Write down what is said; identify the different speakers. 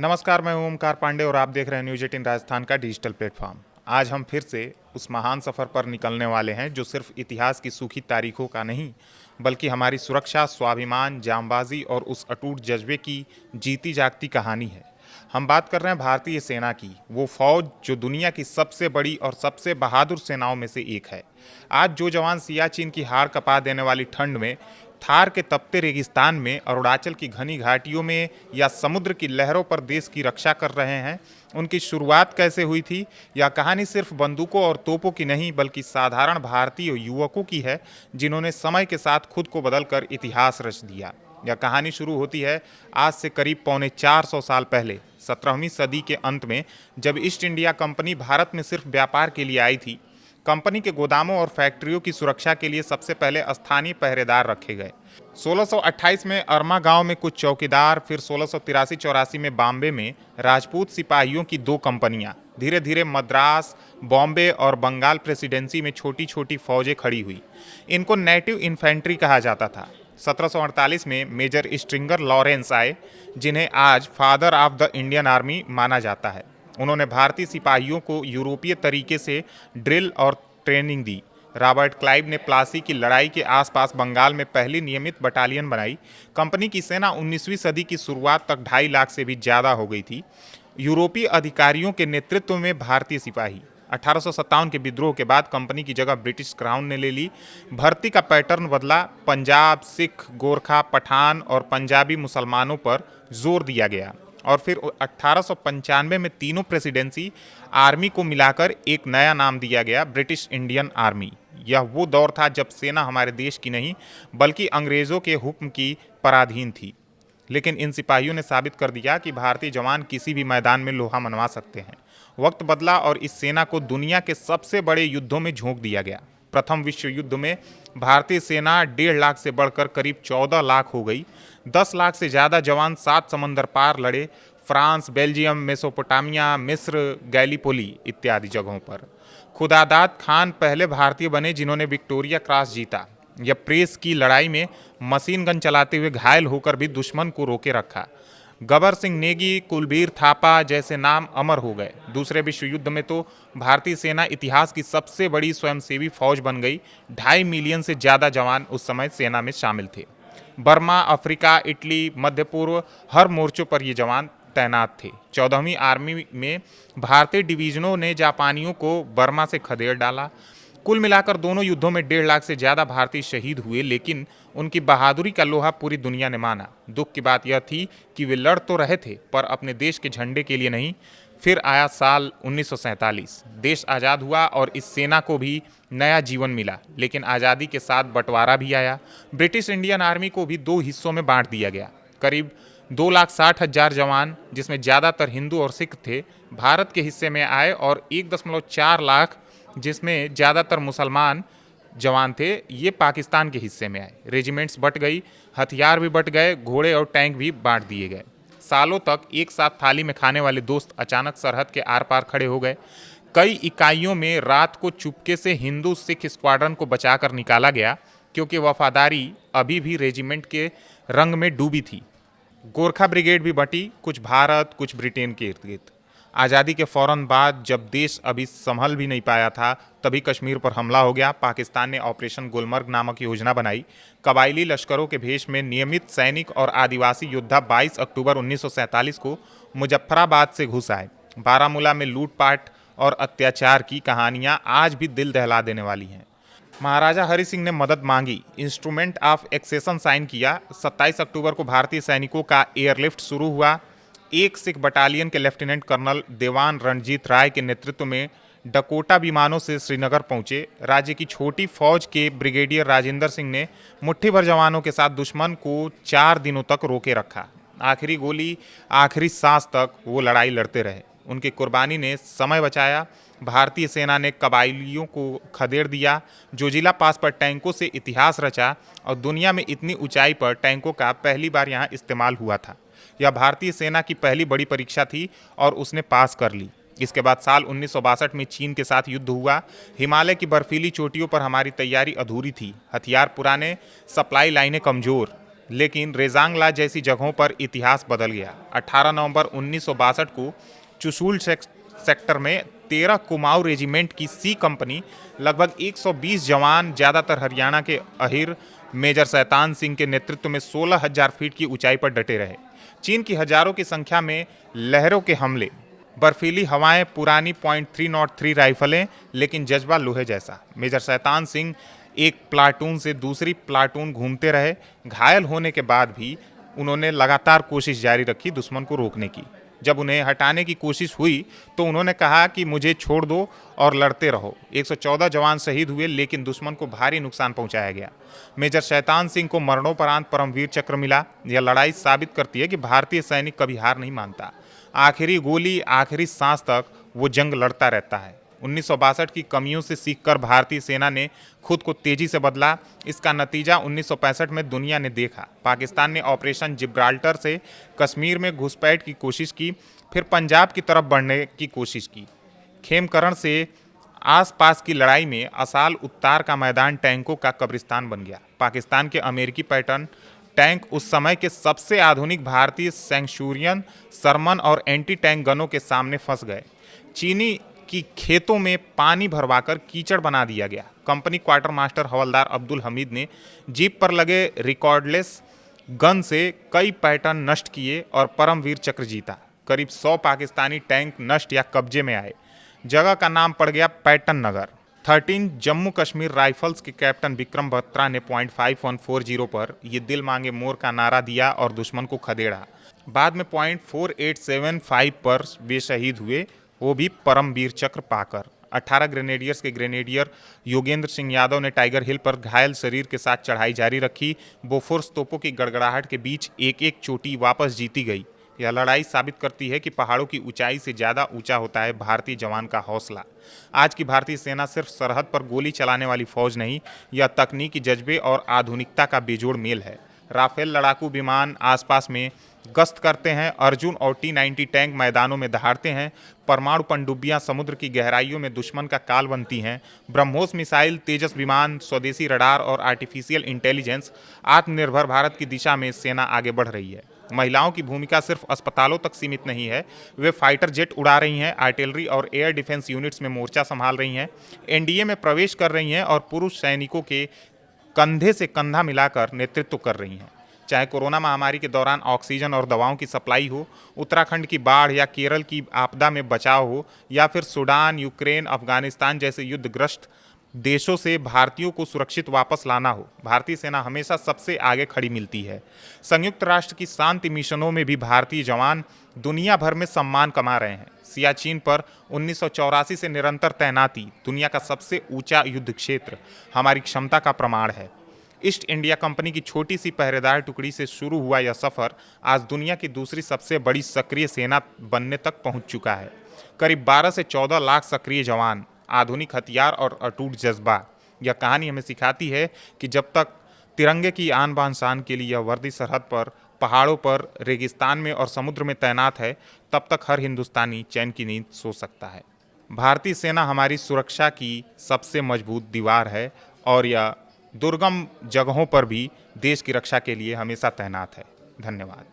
Speaker 1: नमस्कार, मैं हूं ओमकार पांडे और आप देख रहे हैं न्यूज 18 राजस्थान का डिजिटल प्लेटफॉर्म। आज हम फिर से उस महान सफ़र पर निकलने वाले हैं जो सिर्फ इतिहास की सूखी तारीखों का नहीं, बल्कि हमारी सुरक्षा, स्वाभिमान, जांबाजी और उस अटूट जज्बे की जीती जागती कहानी है। हम बात कर रहे हैं भारतीय सेना की, वो फौज जो दुनिया की सबसे बड़ी और सबसे बहादुर सेनाओं में से एक है। आज जो जवान सियाचिन की हाड़ कपा देने वाली ठंड में, थार के तपते रेगिस्तान में, अरुणाचल की घनी घाटियों में या समुद्र की लहरों पर देश की रक्षा कर रहे हैं, उनकी शुरुआत कैसे हुई थी? यह कहानी सिर्फ बंदूकों और तोपों की नहीं, बल्कि साधारण भारतीय युवकों की है जिन्होंने समय के साथ खुद को बदलकर इतिहास रच दिया। यह कहानी शुरू होती है आज से करीब पौने 400 साल पहले, 17वीं सदी के अंत में, जब ईस्ट इंडिया कंपनी भारत में सिर्फ व्यापार के लिए आई थी। कंपनी के गोदामों और फैक्ट्रियों की सुरक्षा के लिए सबसे पहले स्थानीय पहरेदार रखे गए। 1628 में अरमा गांव में कुछ चौकीदार, फिर 1683-84 में बॉम्बे में राजपूत सिपाहियों की 2 कंपनियां, धीरे धीरे मद्रास, बॉम्बे और बंगाल प्रेसिडेंसी में छोटी छोटी फौजें खड़ी हुई। इनको नेटिव इन्फेंट्री कहा जाता था। 1748 में मेजर स्ट्रिंगर लॉरेंस आए, जिन्हें आज father of the Indian army माना जाता है। उन्होंने भारतीय सिपाहियों को यूरोपीय तरीके से ड्रिल और ट्रेनिंग दी। रॉबर्ट क्लाइव ने प्लासी की लड़ाई के आसपास बंगाल में पहली नियमित बटालियन बनाई। कंपनी की सेना 19वीं सदी की शुरुआत तक 2.5 लाख से भी ज़्यादा हो गई थी। यूरोपीय अधिकारियों के नेतृत्व में भारतीय सिपाही। 1857 के विद्रोह के बाद कंपनी की जगह ब्रिटिश क्राउन ने ले ली। भर्ती का पैटर्न बदला। पंजाब, सिख, गोरखा, पठान और पंजाबी मुसलमानों पर जोर दिया गया और फिर 1895 में तीनों प्रेसिडेंसी आर्मी को मिलाकर एक नया नाम दिया गया, ब्रिटिश इंडियन आर्मी। यह वो दौर था जब सेना हमारे देश की नहीं, बल्कि अंग्रेज़ों के हुक्म की पराधीन थी। लेकिन इन सिपाहियों ने साबित कर दिया कि भारतीय जवान किसी भी मैदान में लोहा मनवा सकते हैं। वक्त बदला और इस सेना को दुनिया के सबसे बड़े युद्धों में झोंक दिया गया। प्रथम विश्व युद्ध में भारतीय सेना 1.5 लाख से बढ़कर करीब 14 लाख हो गई। 10 लाख से ज़्यादा जवान 7 समंदर पार लड़े, फ्रांस, बेल्जियम, मेसोपोटामिया, मिस्र, गैलीपोली इत्यादि जगहों पर। खुदादाद खान पहले भारतीय बने जिन्होंने विक्टोरिया क्रॉस जीता। यह प्रेस की लड़ाई में मशीन गन चलाते हुए घायल होकर भी दुश्मन को रोके रखा। गबर सिंह नेगी, कुलबीर थापा जैसे नाम अमर हो गए। दूसरे विश्व युद्ध में तो भारतीय सेना इतिहास की सबसे बड़ी स्वयंसेवी फौज बन गई। 2.5 मिलियन से ज़्यादा जवान उस समय सेना में शामिल थे। बर्मा, अफ्रीका, इटली, मध्य पूर्व, हर मोर्चों पर ये जवान तैनात थे। 14वीं आर्मी में भारतीय डिवीजनों ने जापानियों को बर्मा से खदेड़ डाला। कुल मिलाकर दोनों युद्धों में 1.5 लाख से ज़्यादा भारतीय शहीद हुए, लेकिन उनकी बहादुरी का लोहा पूरी दुनिया ने माना। दुख की बात यह थी कि वे लड़ तो रहे थे, पर अपने देश के झंडे के लिए नहीं। फिर आया साल 1947, देश आज़ाद हुआ और इस सेना को भी नया जीवन मिला। लेकिन आज़ादी के साथ बंटवारा भी आया। ब्रिटिश इंडियन आर्मी को भी 2 हिस्सों में बांट दिया गया। करीब 2,60,000 जवान, जिसमें ज़्यादातर हिंदू और सिख थे, भारत के हिस्से में आए और 1.4 लाख, जिसमें ज़्यादातर मुसलमान जवान थे, ये पाकिस्तान के हिस्से में आए। रेजिमेंट्स बट गई, हथियार भी बट गए, घोड़े और टैंक भी बांट दिए गए। सालों तक एक साथ थाली में खाने वाले दोस्त अचानक सरहद के आर पार खड़े हो गए। कई इकाइयों में रात को चुपके से हिंदू सिख स्क्वाड्रन को बचाकर निकाला गया, क्योंकि वफादारी अभी भी रेजिमेंट के रंग में डूबी थी। गोरखा ब्रिगेड भी बटी, कुछ भारत, कुछ ब्रिटेन के इर्द गिर्द। आज़ादी के फौरन बाद, जब देश अभी संभल भी नहीं पाया था, तभी कश्मीर पर हमला हो गया। पाकिस्तान ने ऑपरेशन गुलमर्ग नामक योजना बनाई। कबायली लश्करों के भेष में नियमित सैनिक और आदिवासी योद्धा 22 अक्टूबर 1947 को मुजफ्फराबाद से घुस आए। बारामूला में लूटपाट और अत्याचार की कहानियां आज भी दिल दहला देने वाली हैं। महाराजा हरि सिंह ने मदद मांगी, इंस्ट्रूमेंट ऑफ एक्सेशन साइन किया। 27 अक्टूबर को भारतीय सैनिकों का एयरलिफ्ट शुरू हुआ। एक सिख बटालियन के लेफ्टिनेंट कर्नल देवान रणजीत राय के नेतृत्व में डकोटा विमानों से श्रीनगर पहुंचे। राज्य की छोटी फौज के ब्रिगेडियर राजेंद्र सिंह ने मुट्ठी भर जवानों के साथ दुश्मन को 4 दिनों तक रोके रखा। आखिरी गोली, आखिरी सांस तक वो लड़ाई लड़ते रहे। उनकी कुर्बानी ने समय बचाया। भारतीय सेना ने कबायलियों को खदेड़ दिया। जोजिला पास पर टैंकों से इतिहास रचा और दुनिया में इतनी ऊंचाई पर टैंकों का पहली बार यहाँ इस्तेमाल हुआ था। यह भारतीय सेना की पहली बड़ी परीक्षा थी और उसने पास कर ली। इसके बाद साल 1962 में चीन के साथ युद्ध हुआ। हिमालय की बर्फीली चोटियों पर हमारी तैयारी अधूरी थी, हथियार पुराने, सप्लाई लाइनें कमज़ोर। लेकिन रेजांगला जैसी जगहों पर इतिहास बदल गया। 18 नवंबर 1962 को चुशूल सेक्टर में 13 कुमाऊं रेजिमेंट की सी कंपनी लगभग 120 जवान, ज़्यादातर हरियाणा के अहिर मेजर शैतान सिंह के नेतृत्व में 16,000 फीट की ऊंचाई पर डटे रहे। चीन की हजारों की संख्या में लहरों के हमले, बर्फीली हवाएं, पुरानी .303 राइफलें, लेकिन जज्बा लोहे जैसा। मेजर शैतान सिंह एक प्लाटून से दूसरी प्लाटून घूमते रहे। घायल होने के बाद भी उन्होंने लगातार कोशिश जारी रखी दुश्मन को रोकने की। जब उन्हें हटाने की कोशिश हुई तो उन्होंने कहा कि मुझे छोड़ दो और लड़ते रहो। 114 जवान शहीद हुए, लेकिन दुश्मन को भारी नुकसान पहुंचाया गया। मेजर शैतान सिंह को मरणोपरांत परमवीर चक्र मिला। यह लड़ाई साबित करती है कि भारतीय सैनिक कभी हार नहीं मानता। आखिरी गोली, आखिरी सांस तक वो जंग लड़ता रहता है। 1962 की कमियों से सीखकर भारतीय सेना ने खुद को तेजी से बदला। इसका नतीजा 1965 में दुनिया ने देखा। पाकिस्तान ने ऑपरेशन जिब्राल्टर से कश्मीर में घुसपैठ की कोशिश की, फिर पंजाब की तरफ बढ़ने की कोशिश की। खेमकरण से आसपास की लड़ाई में असाल उत्तार का मैदान टैंकों का कब्रिस्तान बन गया। पाकिस्तान के अमेरिकी पैटर्न टैंक उस समय के सबसे आधुनिक भारतीय सेंचुरियन, सरमन और एंटी टैंक गनों के सामने फंस गए। चीनी की खेतों में पानी भरवाकर कीचड़ बना दिया गया। कंपनी क्वार्टर मास्टर हवलदार अब्दुल हमीद ने जीप पर लगे रिकॉर्डलेस गन से कई पैटर्न नष्ट किए और परमवीर चक्र जीता। करीब 100 पाकिस्तानी टैंक नष्ट या कब्जे में आए। जगह का नाम पड़ गया पैटर्न नगर। 13 जम्मू कश्मीर राइफल्स के कैप्टन विक्रम बत्रा ने .5140 पर ये दिल मांगे मोर का नारा दिया और दुश्मन को खदेड़ा। बाद में .4875 पर वे शहीद हुए, वो भी परमवीर चक्र पाकर। 18 ग्रेनेडियर्स के ग्रेनेडियर योगेंद्र सिंह यादव ने टाइगर हिल पर घायल शरीर के साथ चढ़ाई जारी रखी। बोफोर्स तोपों की गड़गड़ाहट के बीच एक एक चोटी वापस जीती गई। यह लड़ाई साबित करती है कि पहाड़ों की ऊंचाई से ज़्यादा ऊंचा होता है भारतीय जवान का हौसला। आज की भारतीय सेना सिर्फ सरहद पर गोली चलाने वाली फौज नहीं, यह तकनीकी जज्बे और आधुनिकता का बेजोड़ मेल है। राफेल लड़ाकू विमान आसपास में गश्त करते हैं, अर्जुन और T-90 टैंक मैदानों में दहाड़ते हैं, परमाणु पनडुब्बियां समुद्र की गहराइयों में दुश्मन का काल बनती हैं, ब्रह्मोस मिसाइल, तेजस विमान, स्वदेशी रडार और आर्टिफिशियल इंटेलिजेंस, आत्मनिर्भर भारत की दिशा में सेना आगे बढ़ रही है। महिलाओं की भूमिका सिर्फ अस्पतालों तक सीमित नहीं है, वे फाइटर जेट उड़ा रही हैं, आर्टिलरी और एयर डिफेंस यूनिट्स में मोर्चा संभाल रही हैं, एनडीए में प्रवेश कर रही हैं और पुरुष सैनिकों के कंधे से कंधा मिलाकर नेतृत्व कर रही हैं। चाहे कोरोना महामारी के दौरान ऑक्सीजन और दवाओं की सप्लाई हो, उत्तराखंड की बाढ़ या केरल की आपदा में बचाव हो, या फिर सूडान, यूक्रेन, अफगानिस्तान जैसे युद्धग्रस्त देशों से भारतीयों को सुरक्षित वापस लाना हो, भारतीय सेना हमेशा सबसे आगे खड़ी मिलती है। संयुक्त राष्ट्र की शांति मिशनों में भी भारतीय जवान दुनिया भर में सम्मान कमा रहे हैं। सियाचिन पर 1984 से निरंतर तैनाती, दुनिया का सबसे ऊंचा युद्ध क्षेत्र, हमारी क्षमता का प्रमाण है। ईस्ट इंडिया कंपनी की छोटी सी पहरेदार टुकड़ी से शुरू हुआ यह सफ़र आज दुनिया की दूसरी सबसे बड़ी सक्रिय सेना बनने तक पहुंच चुका है। करीब 12 से 14 लाख सक्रिय जवान, आधुनिक हथियार और अटूट जज्बा। यह कहानी हमें सिखाती है कि जब तक तिरंगे की आन बान शान के लिए यह वर्दी सरहद पर, पहाड़ों पर, रेगिस्तान में और समुद्र में तैनात है, तब तक हर हिंदुस्तानी चैन की नींद सो सकता है। भारतीय सेना हमारी सुरक्षा की सबसे मजबूत दीवार है और यह दुर्गम जगहों पर भी देश की रक्षा के लिए हमेशा तैनात है। धन्यवाद।